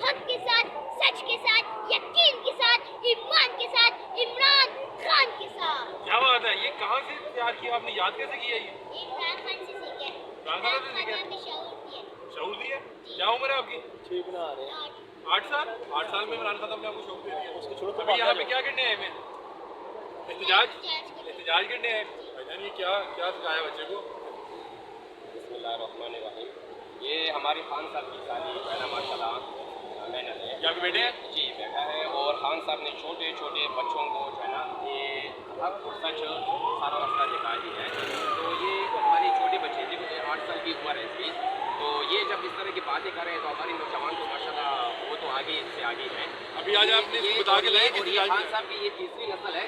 हक के साथ, सच के साथ, यकीन के साथ, ईमान के साथ, इमरान खान के साथ। क्या बात है, ये कहाँ से तैयार किया आपने, याद कैसे किया ये? इमरान खान से सीखे। इमरान खान से सीखे? शऊर दिया। क्या उम्र है आपकी? 6 बना रहे हैं। 8 साल। 8 साल में इमरान खान ने आपको शौक दे दिया। उसके छोड़ो तो अभी यहाँ पे क्या करने आए हैं? एहतजाज करने आए। भाईजान ये क्या क्या सिखाया बच्चे को? बिस्मिल्लाहिर्रहमानिर्रहीम। ये हमारे खान साहब की शादी पहला माशाल्लाह मेहनत है। ये आपके बेटे हैं? जी बेटा है। और खान साहब ने छोटे छोटे बच्चों को जो है ना ये हक और सच सारा रास्ता दिखाई है। तो ये हमारे छोटे बच्चे थे, 8 साल की उम्र है इसकी। तो ये जब इस तरह की बातें करें तो हमारे नौजवान तो माशाल्लाह वो तो आगे इससे आगे हैं। अभी आज आपने बता के लाए कि खान साहब की ये तीसरी नस्ल है,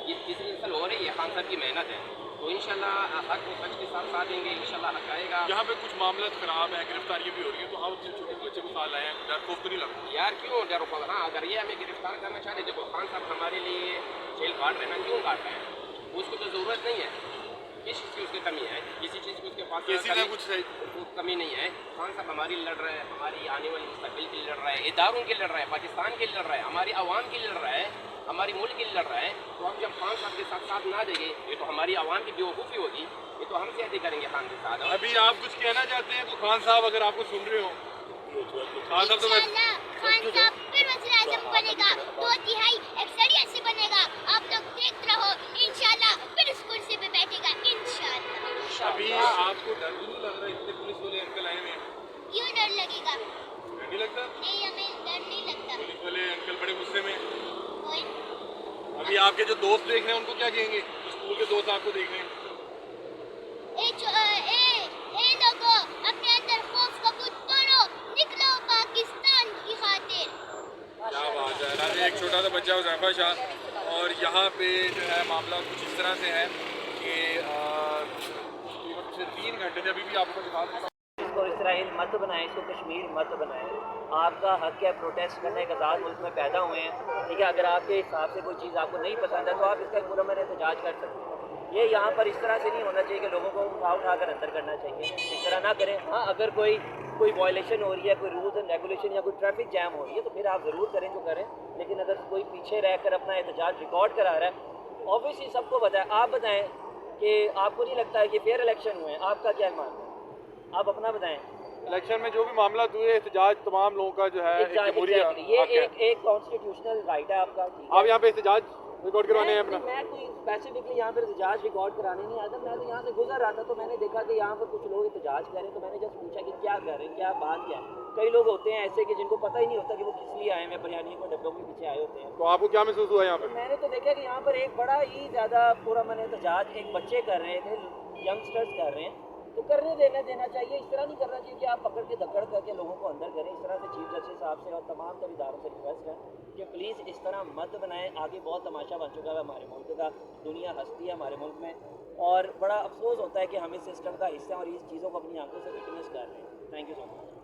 ये तीसरी नस्ल हो रही है। खान साहब की मेहनत है, तो इंशाल्लाह हक और सच के साथ साथ देंगे, इंशाल्लाह हक आएगा। यहाँ पे कुछ मामला खराब है, गिरफ्तारियाँ भी हो रही है, तो आप छोटे बच्चे को साथ लाए हैं, डर खौफ तो नहीं लगता? यार क्यों डरो? हाँ, अगर ये हमें गिरफ्तार करना चाहते, देखो खान साहब हमारे लिए जेल काट रहे हैं, क्यों काट रहे हैं? उसको तो ज़रूरत नहीं है, किस चीज़ की उसकी कमी है? किसी चीज़ की उसके पास कुछ सही कमी नहीं है। खान साहब हमारी लड़ रहे हैं, हमारी आने वाली मुस्तकबिल के लिए लड़ रहा है, इदारों के लिए लड़ रहा है, पाकिस्तान के लिए लड़ रहा है, हमारी आवाम के लिए लड़ रहा है, हमारी मुल्क के लिए लड़ रहा है। तो हम जब खान साहब के साथ साथ ना देंगे, ये तो हमारी आवाम की बेवकूफ़ी होगी, ये तो हम ज्यादा करेंगे खान के साथ। अभी आप कुछ कहना चाहते हैं तो खान साहब अगर आपको सुन रहे हो, खान साहब तो खान साहब फिर वज़ीर आज़म बनेगा, 2/3 अक्सरियत से बनेगा। आप लोग देखते रहो, इंशाल्लाह फिर इस कुर्सी पे बैठेगा, इंशाल्लाह। अभी आपको डर भी नहीं लग रहा? इतने पुलिस वाले अंकल आए हुए हैं, क्यों डर लगेगा? डर नहीं लगता? नहीं, हमें डर नहीं लगता। पुलिस वाले अंकल बड़े गुस्से में। कोई अभी आपके जो दोस्त देख रहे हैं उनको क्या कहेंगे, जो स्कूल के दोस्त आपको देख रहे हैं? ए लोगों, अपने अंदर खौफ कबूत तोड़ो, निकलो पाकिस्तान की खातिर। क्या बात है। नाज़रीन, एक छोटा सा बच्चा हुज़ैफ़ा शाह, और यहाँ पे जो है मामला कुछ इस तरह से है कि पिछले 3 घंटे से अभी भी आपको दिखा दूँ। इसको इसराइल मत बनाएं, इसको कश्मीर मत बनाएं। आपका हक है, प्रोटेस्ट करने का, आज़ाद मुल्क में पैदा हुए हैं, ठीक है। अगर आपके हिसाब से कोई चीज़ आपको नहीं पसंद है तो आप इसका पुरअमन एहतजाज कर सकते हैं। ये यहाँ पर इस तरह से नहीं होना चाहिए कि लोगों को उठा कर अंदर करना चाहिए, इस तरह ना करें। हाँ, अगर कोई वायलेशन हो रही है, कोई रूल्स एंड रेगुलेशन या कोई ट्रैफिक जैम हो रही है तो फिर आप ज़रूर करें जो करें। लेकिन अगर कोई पीछे रह कर अपना एहतजाज रिकॉर्ड करा रहा है, ऑब्वियसली सबको बताएं। आप बताएं कि आपको नहीं लगता है कि फेयर इलेक्शन हुए हैं, आपका क्या मानना है? आप अपना बताएं। इलेक्शन में जो भी मामला हुए, एहतजाज तमाम लोगों का जो है ये एक कॉन्स्टिट्यूशनल राइट है आपका। आप यहाँ पे एहतजाज रिकॉर्ड करवाने हैं अपना? मैं कोई स्पेसिफिकली यहाँ पर एहतजाज रिकॉर्ड कराने नहीं आता। मैं तो यहाँ से गुजर रहा था तो मैंने देखा कि यहाँ पर कुछ लोग एहतजाज कर रहे हैं, तो मैंने जस्ट पूछा कि क्या कर रहे हैं, क्या बात क्या है। कई लोग होते हैं ऐसे कि जिनको पता ही नहीं होता कि वो किस लिए आए हैं, बिरयानी को डब्बों के पीछे आए होते हैं। तो आपको क्या महसूस हुआ यहाँ पे? मैंने तो देखा कि यहाँ पर एक बड़ा ही ज़्यादा पुरअमन एहतजाज एक बच्चे कर रहे थे, यंगस्टर्स कर रहे हैं, तो करने देना चाहिए। इस तरह नहीं करना चाहिए कि आप पकड़ के धक्कड़ करके लोगों को अंदर करें। इस तरह से चीफ जस्टिस साहब से और तमाम तर इदारों से रिक्वेस्ट है कि प्लीज़ इस तरह मत बनाएं। आगे बहुत तमाशा बन चुका है हमारे मुल्क का, दुनिया हंसती है हमारे मुल्क में, और बड़ा अफसोस होता है कि हम इस सिस्टम का हिस्सा और इस चीज़ों को अपनी आंखों से विटनेस कर रहे हैं। Thank you so much.